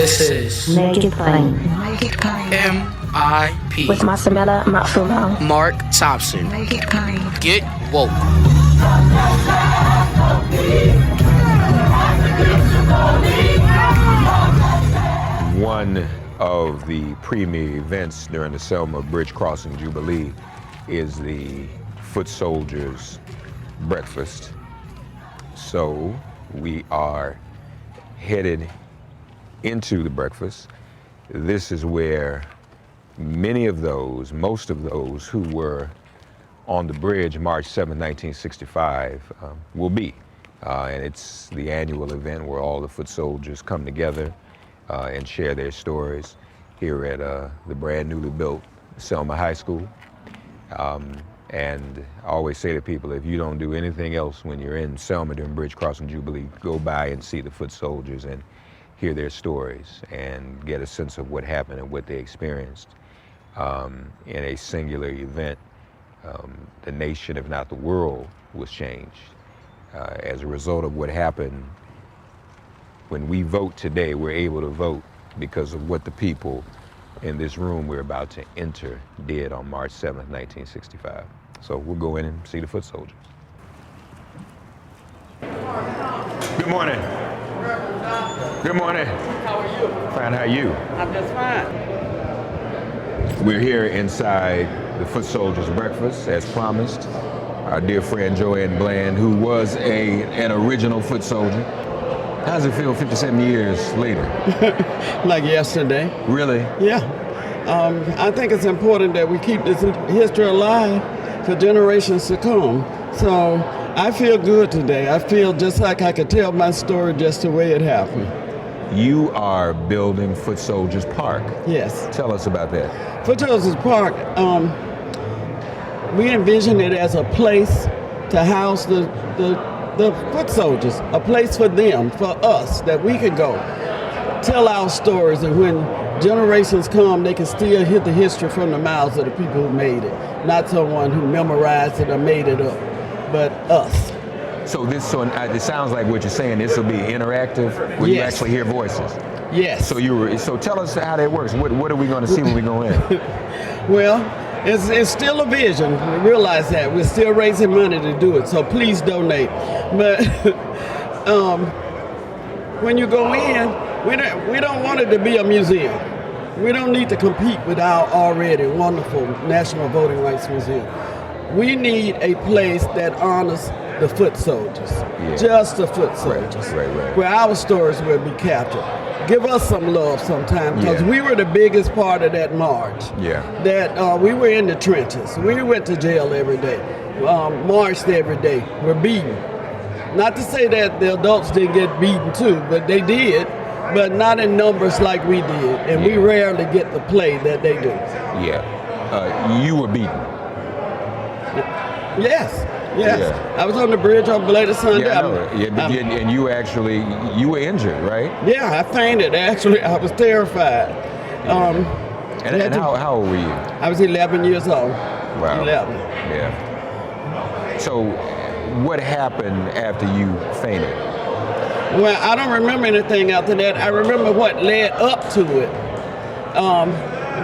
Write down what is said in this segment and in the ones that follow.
This is Make It Plain. Make it plain. MIP. With Masamela Matfumo. Mark Thompson. Make it plain. Get woke. One of the premier events during the Selma Bridge Crossing Jubilee is the Foot Soldiers Breakfast. So we are headed into the breakfast. This is where most of those who were on the bridge March 7, 1965 will be. And it's the annual event where all the foot soldiers come together and share their stories here at the brand newly built Selma High School. And I always say to people, if you don't do anything else when you're in Selma during Bridge Crossing Jubilee, go by and see the foot soldiers and hear their stories and get a sense of what happened and what they experienced in a singular event. The nation, if not the world, was changed as a result of what happened. When we vote today, we're able to vote because of what the people in this room we're about to enter did on March 7th, 1965. So we'll go in and see the foot soldiers. Good morning. Good morning. How are you? Fine, how are you? I'm just fine. We're here inside the Foot Soldiers Breakfast, as promised. Our dear friend Joann Bland, who was an original foot soldier. How does it feel 57 years later? Like yesterday. Really? Yeah. I think it's important that we keep this history alive for generations to come. So I feel good today. I feel just like I could tell my story just the way it happened. You are building Foot Soldiers Park. Yes. Tell us about that. Foot Soldiers Park, we envision it as a place to house the foot soldiers, a place for them, for us, that we could go tell our stories, and when generations come, they can still hear the history from the mouths of the people who made it, not someone who memorized it or made it up, but us. So it sounds like what you're saying, this will be interactive, where you Yes. actually hear voices. Yes. So tell us how that works. What are we going to see when we go in? Well, it's still a vision. We realize that. We're still raising money to do it, so please donate. But when you go in, we don't want it to be a museum. We don't need to compete with our already wonderful National Voting Rights Museum. We need a place that honors the foot soldiers, just the foot soldiers, Right. where our stories will be captured. Give us some love sometime, because we were the biggest part of that march. Yeah. That we were in the trenches. We went to jail every day, marched every day. We're beaten. Not to say that the adults didn't get beaten too, but they did, but not in numbers like we did. And we rarely get the play that they do. Yeah. You were beaten. Yes. Yeah. I was on the bridge on Belated Sunday. Yeah, I know. And you were injured, right? Yeah, I fainted. Actually, I was terrified. And how old were you? I was 11 years old. Wow. 11. Yeah. So what happened after you fainted? Well, I don't remember anything after that. I remember what led up to it.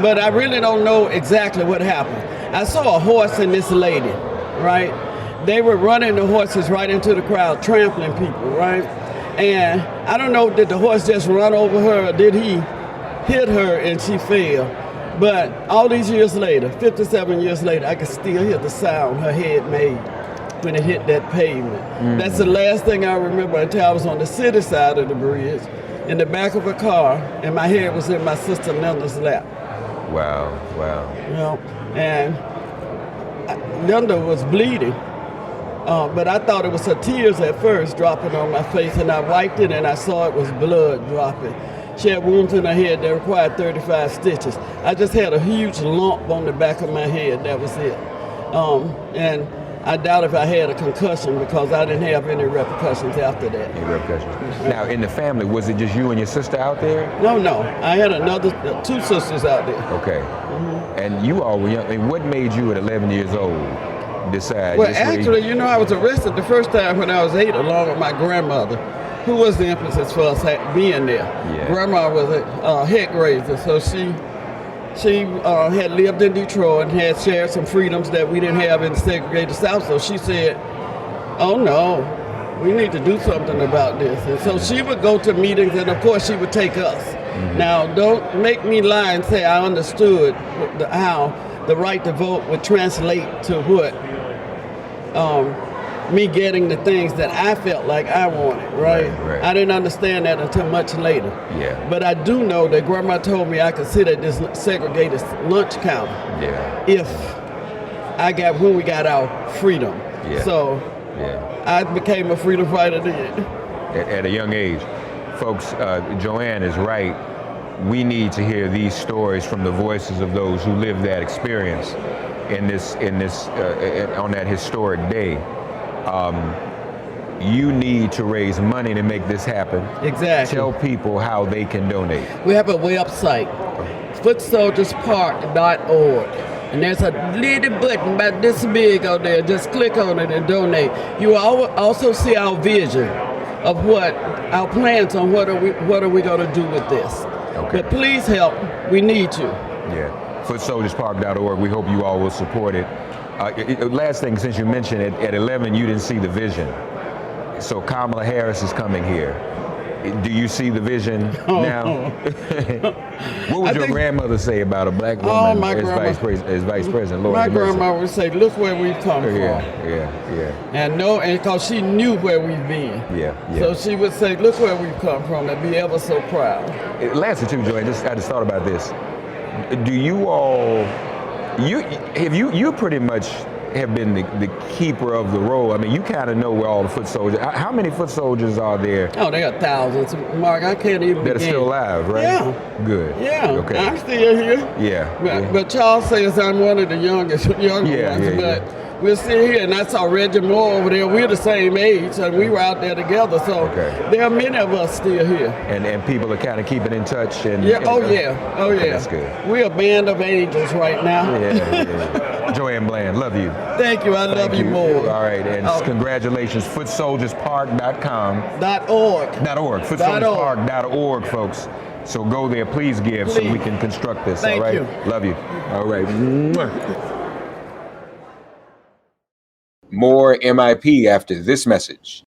But I really don't know exactly what happened. I saw a horse and this lady, right? They were running the horses right into the crowd, trampling people, right? And I don't know, did the horse just run over her, or did he hit her and she fell? But all these years later, 57 years later, I can still hear the sound her head made when it hit that pavement. Mm-hmm. That's the last thing I remember until I was on the city side of the bridge, in the back of a car, and my head was in my sister Linda's lap. Wow. You know, and Linda was bleeding. But I thought it was her tears at first dropping on my face, and I wiped it and I saw it was blood dropping. She had wounds in her head that required 35 stitches. I just had a huge lump on the back of my head, that was it. And I doubt if I had a concussion, because I didn't have any repercussions after that. Any repercussions? Now, in the family, was it just you and your sister out there? No. I had two sisters out there. Okay. Mm-hmm. And you all were young. I mean, what made you at 11 years old decide? Well, actually, I was arrested the first time when I was 8, along with my grandmother. who was the impetus for us being there. Yeah. Grandma was a head raiser, so she had lived in Detroit and had shared some freedoms that we didn't have in the segregated South. So she said, "Oh no, we need to do something about this." And so she would go to meetings, and of course she would take us. Mm-hmm. Now, don't make me lie and say I understood how the right to vote would translate to what me getting the things that I felt like I wanted, right? I didn't understand that until much later. Yeah. But I do know that Grandma told me I could sit at this segregated lunch counter if when we got our freedom. Yeah. So I became a freedom fighter then. At a young age. Folks, Joann is right. We need to hear these stories from the voices of those who lived that experience on that historic day. You need to raise money to make this happen. Exactly. Tell people how they can donate. We have a website, footsoldierspark.org. And there's a little button about this big on there. Just click on it and donate. You will also see our vision of what our plans on what are we going to do with this. Okay. But please help. We need you. Yeah. Footsoldierspark.org. We hope you all will support it. Last thing, since you mentioned it, at 11 you didn't see the vision. So Kamala Harris is coming here. Do you see the vision now? What would your grandmother say about a black woman as vice president? Lord my grandma would say, "Look where we've come from." Yeah. And because she knew where we've been. Yeah. So she would say, "Look where we've come from," and be ever so proud. Lastly, too, Joann, I just thought about this. Do you all? You pretty much have been the keeper of the role. I mean, you kind of know where all the foot soldiers. How many foot soldiers are there? Oh, there are thousands, Mark. I can't even. That are still alive, right? Yeah. Good. Yeah. Okay. I'm still here. Yeah. But Charles says I'm one of the young ones. But we're still here, and I saw Reggie Moore over there. We're the same age, and we were out there together. So there are many of us still here. And people are kind of keeping in touch. And Oh yeah. That's good. We're a band of angels right now. Yeah. Joann Bland, love you. Thank you. I love you more. All right, and congratulations. Footsoldierspark.com. .org. Footsoldierspark.org, folks. So go there, please give so we can construct this. Thank all right? you. Love you. All right. More MIP after this message.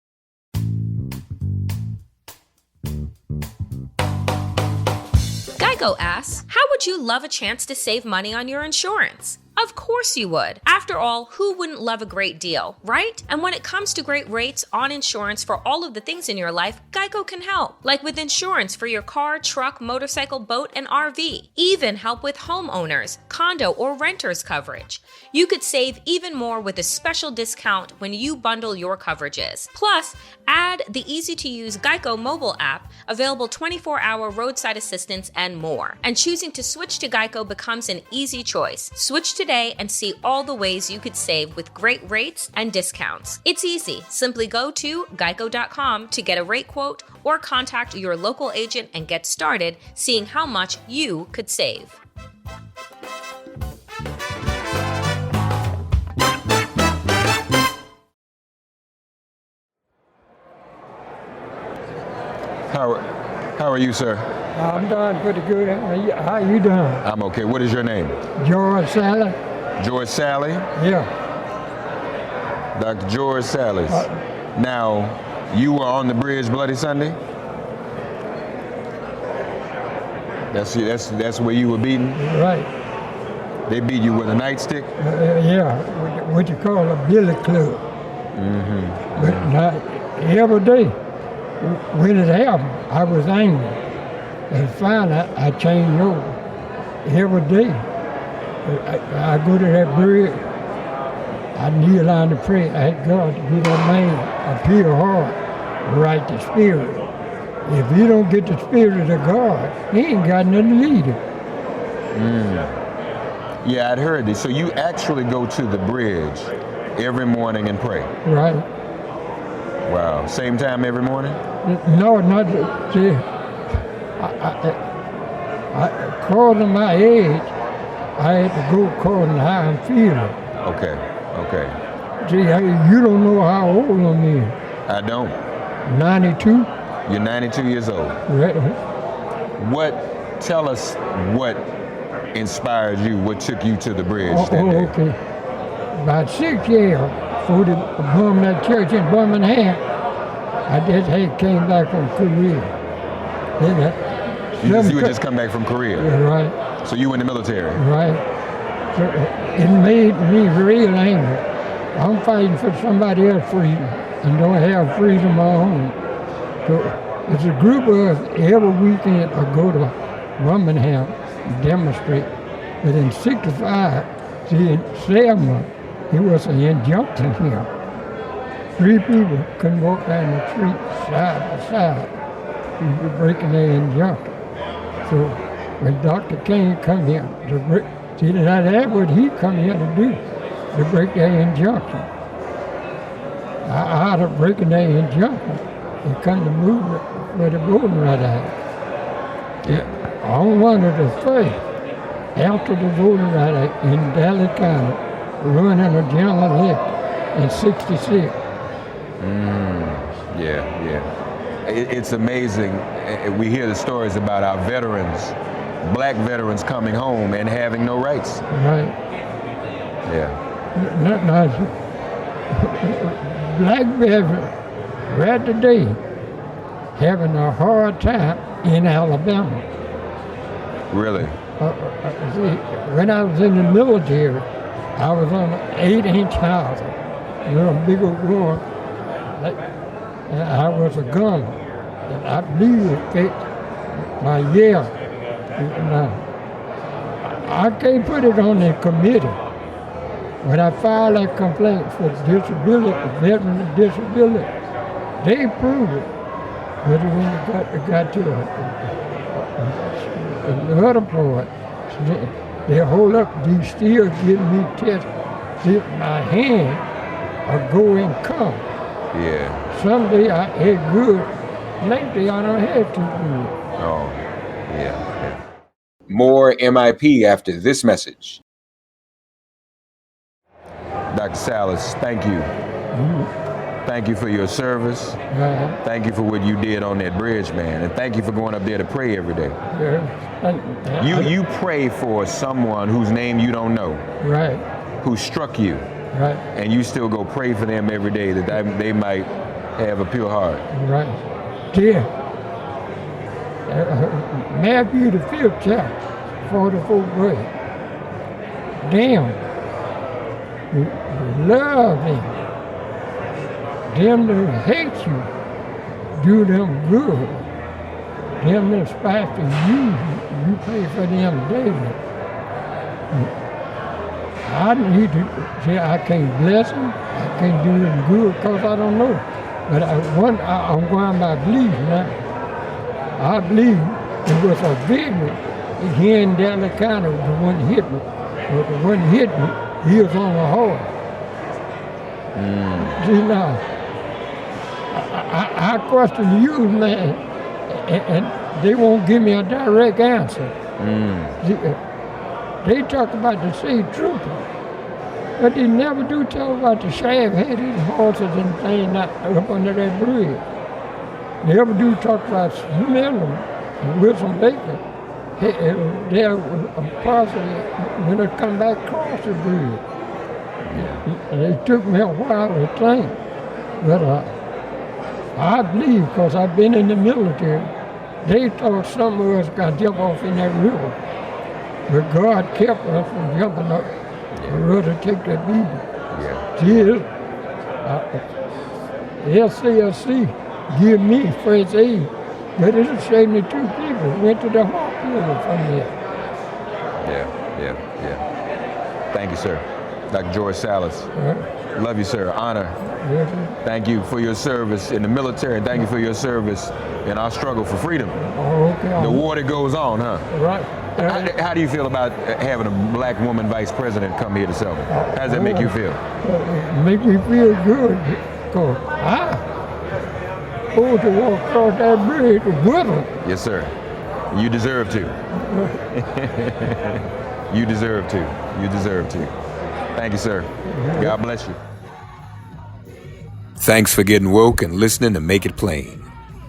Geico asks, how would you love a chance to save money on your insurance? Of course you would. After all, who wouldn't love a great deal, right? And when it comes to great rates on insurance for all of the things in your life, Geico can help. Like with insurance for your car, truck, motorcycle, boat, and RV. Even help with homeowners, condo, or renters coverage. You could save even more with a special discount when you bundle your coverages. Plus, add the easy-to-use Geico mobile app, available 24-hour roadside assistance, and more. And choosing to switch to Geico becomes an easy choice. Switch today and see all the ways you could save with great rates and discounts. It's easy. Simply go to geico.com to get a rate quote or contact your local agent and get started seeing how much you could save. How are you, sir? I'm doing pretty good. How you doing? I'm okay. What is your name? George Sally. George Sally? Yeah. Dr. George Sallies. Now, you were on the bridge Bloody Sunday? That's where you were beaten? Right. They beat you with a nightstick? Yeah, what you call a billy club. Mm-hmm. But not every day. When it happened, I was angry. And finally, I changed over. Every day, I go to that bridge, I kneel down to pray. I ask God to give that man a pure heart, right the spirit. If you don't get the spirit of God, he ain't got nothing to lead him. Yeah, I'd heard this. So you actually go to the bridge every morning and pray? Right. Wow. Same time every morning? No, not, see, according to my age, I had to go according to how I'm feeling. Okay. See, you don't know how old I'm in. I don't. 92. You're 92 years old. Right. Tell us what inspired you, what took you to the bridge that day? Okay. About 6 years before the bombing that church in Birmingham, I just came back from Korea. You had just come back from Korea? Right. So you were in the military? Right. So it made me real angry. I'm fighting for somebody else's freedom and don't have freedom of my own. So it's a group of us every weekend I go to Birmingham and demonstrate. But in '65, see, in Selma, it was an injunction here. 3 people couldn't walk down the street side by side. We were breaking their injunction. So when Dr. King come here to break, see, that's what he come here to do, to break their injunction. Out of breaking their injunction, he come to movement for the Voting Rights Act. Yeah. On one of the first, after the Voting Rights Act in Dallas County, running a general election in '66. Yeah. It's amazing. We hear the stories about our veterans, black veterans coming home and having no rights. Right. Yeah. Black veterans right today having a hard time in Alabama. Really? See, when I was in the military, I was on an 8-inch house, a big old gun. I was a gunner, and I believe it fit my year. Now, I can't put it on the committee. When I filed that complaint for disability, veteran with disability, they approved it. But when it got to the other part, they hold up, they still give me tests. My hand will go and come. Yeah. Someday I ate good, lately I don't have too good. Oh, yeah. More MIP after this message. Dr. Sallies, thank you. Thank you for your service. Thank you for what you did on that bridge, man. And thank you for going up there to pray every day. You pray for someone whose name you don't know. Right. Who struck you. Right. And you still go pray for them every day that they might have a pure heart. Right. Yeah. Matthew the 5th chapter, 44th verse. Damn. Love them. Them that hate you, do them good. Them that spitefully use you pray for them daily. I need to say I can't bless them, I can't do them good because I don't know. But I'm going by belief now. I believe it was a victory here in Dallas County, the one that hit me. But the one that hit me, he was on the horse. See now, I question you, man, and they won't give me a direct answer. They talk about the state trooper, but they never do talk about the shaft-headed horses and things up under that bridge. They never do talk about Miller and Wilson Baker. They're possibly when they come back across the bridge. It took me a while to think, but I believe, because I've been in the military, they thought some of us got jump off in that river. But God kept us from jumping up and rather take that beating. SCLC give me first aid, but it was 72 people went to the hospital from there. Yeah. Thank you, sir. Dr. George Sallies. Love you, sir. Honor. Thank you for your service in the military, and thank you for your service in our struggle for freedom. The war that goes on, huh? Right. How do you feel about having a black woman vice president come here to Selma? How does that make you feel? Make me feel good, because I supposed to walk across that bridge with her. Yes, sir. You deserve to. You deserve to. You deserve to. Thank you, sir. God bless you. Thanks for getting woke and listening to Make It Plain.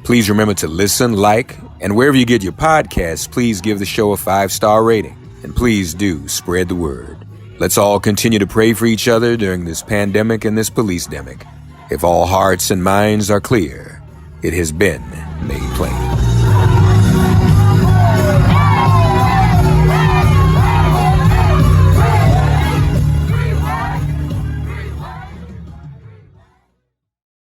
Please remember to listen, like, and wherever you get your podcasts, please give the show a 5-star rating. And please do spread the word. Let's all continue to pray for each other during this pandemic and this police-demic. If all hearts and minds are clear, it has been made plain.